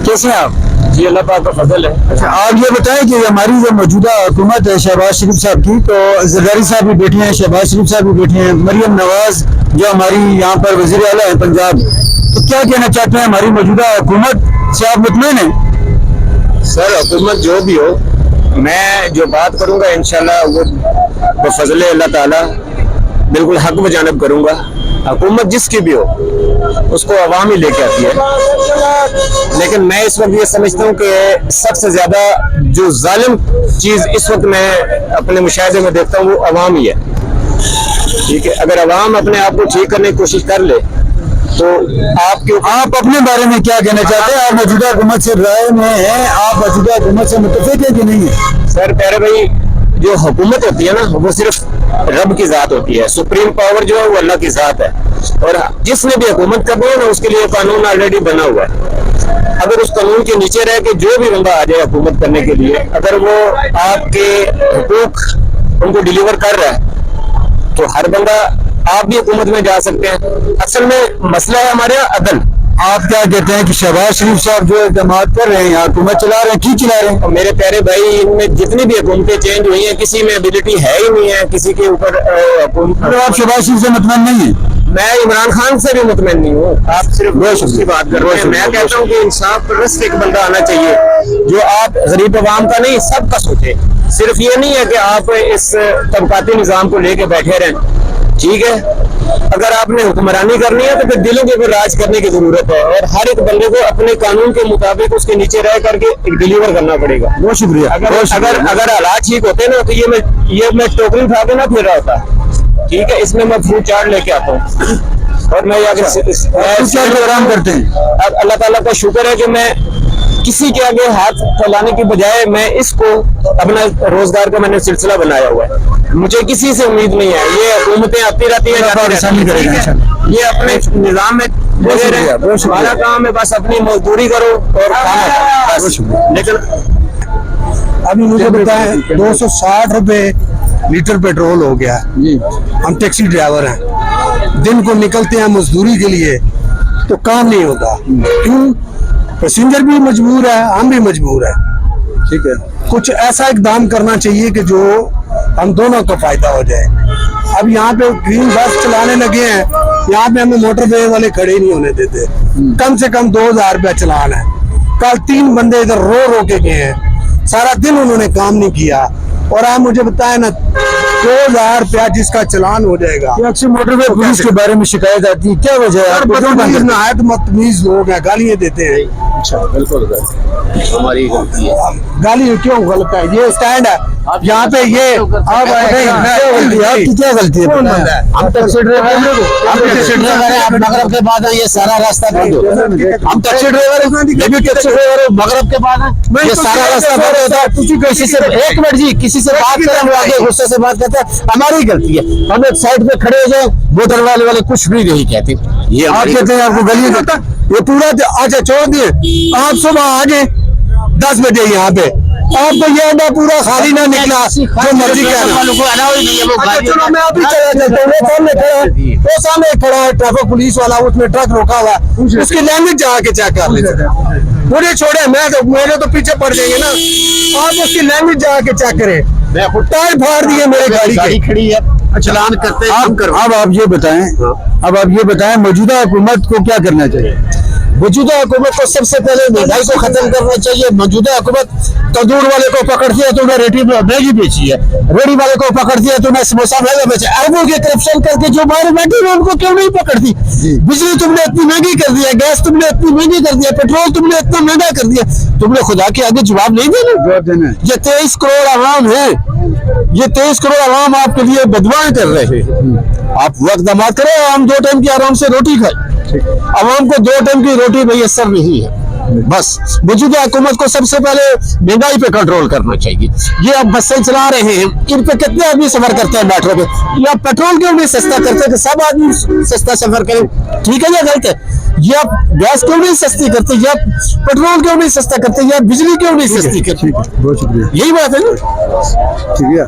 कैसे हैं आप? जी अल्लाह पाक का फजल है। अच्छा, आप ये बताएं कि हमारी जो मौजूदा हुकूमत है शहबाज शरीफ साहब की, तो जरदारी साहब भी बैठे हैं, शहबाज शरीफ साहब भी बैठे हैं, मरियम नवाज जो हमारी यहाँ पर वजीर आला है पंजाब, तो क्या कहना चाहते हैं हमारी मौजूदा हुकूमत से आप मुतमईन हैं? सर हुकूमत जो भी हो, मैं जो बात करूँगा इंशाल्लाह वो बफजल अल्लाह ताला बिल्कुल हक व जानब करूँगा। हुकूमत जिसकी भी हो उसको अवाम ही लेके आती है, लेकिन मैं इस वक्त ये समझता हूँ कि सबसे ज्यादा जो जालिम चीज इस वक्त मैं अपने मुशाहिदे में देखता हूँ वो अवाम ही है। ठीक है, अगर अवाम अपने आप को ठीक करने की कोशिश कर ले तो आप अपने बारे में क्या कहना चाहते हैं? आप मौजूदा हुकूमत से राय में हैं, आप मौजूदा हुकूमत से मुतफिक है कि नहीं है? सर प्यारे भाई, जो हुकूमत होती है ना वो सिर्फ रब की जात होती है, सुप्रीम पावर जो है वो अल्लाह की जात है, और जिसने भी हुकूमत करनी है ना उसके लिए कानून ऑलरेडी बना हुआ है। अगर उस कानून के नीचे रह के जो भी बंदा आ जाए हुकूमत करने के लिए, अगर वो आपके हुकूक उनको डिलीवर कर रहा है तो हर बंदा आप भी हुकूमत में जा सकते हैं। असल में मसला है हमारे यहाँ अदल। आप क्या कहते हैं कि शहबाज शरीफ साहब जो इक़दाम कर रहे हैं, हुकूमत चला रहे हैं, की चला रहे हैं? और मेरे प्यारे भाई, इनमें जितनी भी हुकूमतें चेंज हुई हैं किसी में एबिलिटी है ही नहीं है किसी के ऊपर आप शहबाज शरीफ से मुतमईन नहीं है? मैं इमरान खान से भी मुतमईन नहीं हूँ। आप सिर्फ उसकी बात कर रहे हैं। मैं कहता हूँ कि इंसाफ परस्त एक बंदा आना चाहिए जो आप गरीब अवाम का नहीं सबका सोचे। सिर्फ ये नहीं है कि आप इस तबकाती निज़ाम को लेके बैठे रहें। ठीक है, अगर आपने हुक्मरानी करनी है तो फिर दिलों के ऊपर राज करने की जरूरत है, और हर एक बंदे को अपने कानून के मुताबिक उसके नीचे रह करके डिलीवर करना पड़ेगा। बहुत शुक्रिया। अगर हालात ठीक होते ना तो ये मैं टोकरी उठा के ना फिर रहा होता। ठीक है, इसमें मैं फ्रूट चाट लेके आता हूँ और मैं प्रोग्राम करते हैं। अब अल्लाह ताला का शुक्र है कि मैं किसी के आगे हाथ फैलाने की बजाय मैं इसको अपना रोजगार का मैंने सिलसिला बनाया हुआ है। मुझे किसी से उम्मीद नहीं है। ये हुकूमतें आती रहती है, ये अपने निजाम में लगे रहे। हमारा काम है बस अपनी मजदूरी करो और काम। लेकिन अभी मुझे बताएं 260 रुपए लीटर पेट्रोल हो गया। हम टैक्सी ड्राइवर हैं, दिन को निकलते हैं मजदूरी के लिए तो काम नहीं होता। क्यों? पैसेंजर भी मजबूर है, हम भी मजबूर है। ठीक है, कुछ ऐसा इकदाम करना चाहिए कि जो हम दोनों का फायदा हो जाए। अब यहाँ पे ग्रीन बस चलाने लगे हैं, यहाँ पे हमें मोटरवे वाले खड़े नहीं होने देते। कम से कम 2000 रुपया चलान है। कल 3 बंदे इधर रो के गए हैं, सारा दिन उन्होंने काम नहीं किया, और आप मुझे बताए ना 2000 रुपया जिसका चलान हो जाएगा। अक्सर मोटरवे पुलिस के बारे में शिकायत आती है, क्या वजह है? बदतमीज लोग हैं, गालियाँ देते हैं। अच्छा, बिल्कुल हमारी गलती है। गाली क्यों गलत है? ये स्टैंड है यहाँ पे, ये आपकी क्या गलती है? हम टैक्सी ड्राइवर हैं, आप मगरब के बाद ये सारा रास्ता बंद होता है। हम टैक्सी ड्राइवर हैं, मैं भी टैक्सी ड्राइवर हूँ। मगरब के बाद ये सारा रास्ता बंद होता है। किसी से एक मिनट जी, किसी से बात करें हम आगे गुस्से से बात करते हैं, हमारी गलती है। हम एक साइड पे खड़े हो जाए, मोटर वाले कुछ भी नहीं कहते। ये आप कहते हैं आपको गली देता ये पूरा अच्छा छोड़ दिए। आप सुबह आ गए 10 बजे यहाँ पे, आपको ये अड्डा पूरा खाली ना निकला जो मर्जी क्या। चलो मैं अभी चला जाता हूँ, वो सामने खड़ा है ट्रैफिक पुलिस वाला, उसमें ट्रक रोका हुआ है, उसकी लैंग्वेज जाके चेक कर लेते। मुझे छोड़े, मेरे तो पीछे पड़ जाएंगे ना। आप उसकी लैंग्वेज जाके चेक करें। टायर फाड़ दिए मेरे गाड़ी खड़ी है, चलान करते हैं। अब आप ये बताएं मौजूदा हुकूमत को क्या करना चाहिए? मौजूदा हुकूमत को सबसे पहले महंगाई को खत्म करना चाहिए। मौजूदा हुकूमत तंदूर वाले को पकड़ दिया तो उन्हें मैगी बेची है, रेडी वाले को पकड़ दिया तो उन्हें समोसा महंगा बेचे। अरबों के करप्शन करके जो बाहर बैठे हैं उनको क्यों नहीं पकड़ती? बिजली तुमने इतनी महंगी कर दिया, गैस तुमने इतनी महंगी कर दिया, पेट्रोल तुमने इतना महंगा कर दिया, तुमने खुदा के आगे जवाब नहीं देना। ये 23 करोड़ आवाम है, ये 23 करोड़ आवाम आपके लिए बदवाएं कर रहे हैं। आप वो इक़दाम करें, हम 2 टाइम की आराम से रोटी खाए। आवाम को 2 टाइम की रोटी मैसर नहीं है। बस मौजूदा हुकूमत को सबसे पहले महंगाई पे कंट्रोल करना चाहिए। ये अब बसें चला रहे हैं, इन पे कितने आदमी सफर करते हैं मेट्रो पे? या पेट्रोल क्यों नहीं सस्ता करते कि सब आदमी सस्ता सफर करें? ठीक है या गलत है? ये आप गैस क्यों नहीं सस्ती करते, या पेट्रोल क्यों नहीं सस्ता करते, या बिजली क्यों नहीं सस्ती करते? बहुत शुक्रिया। यही बात है ना। ठीक है।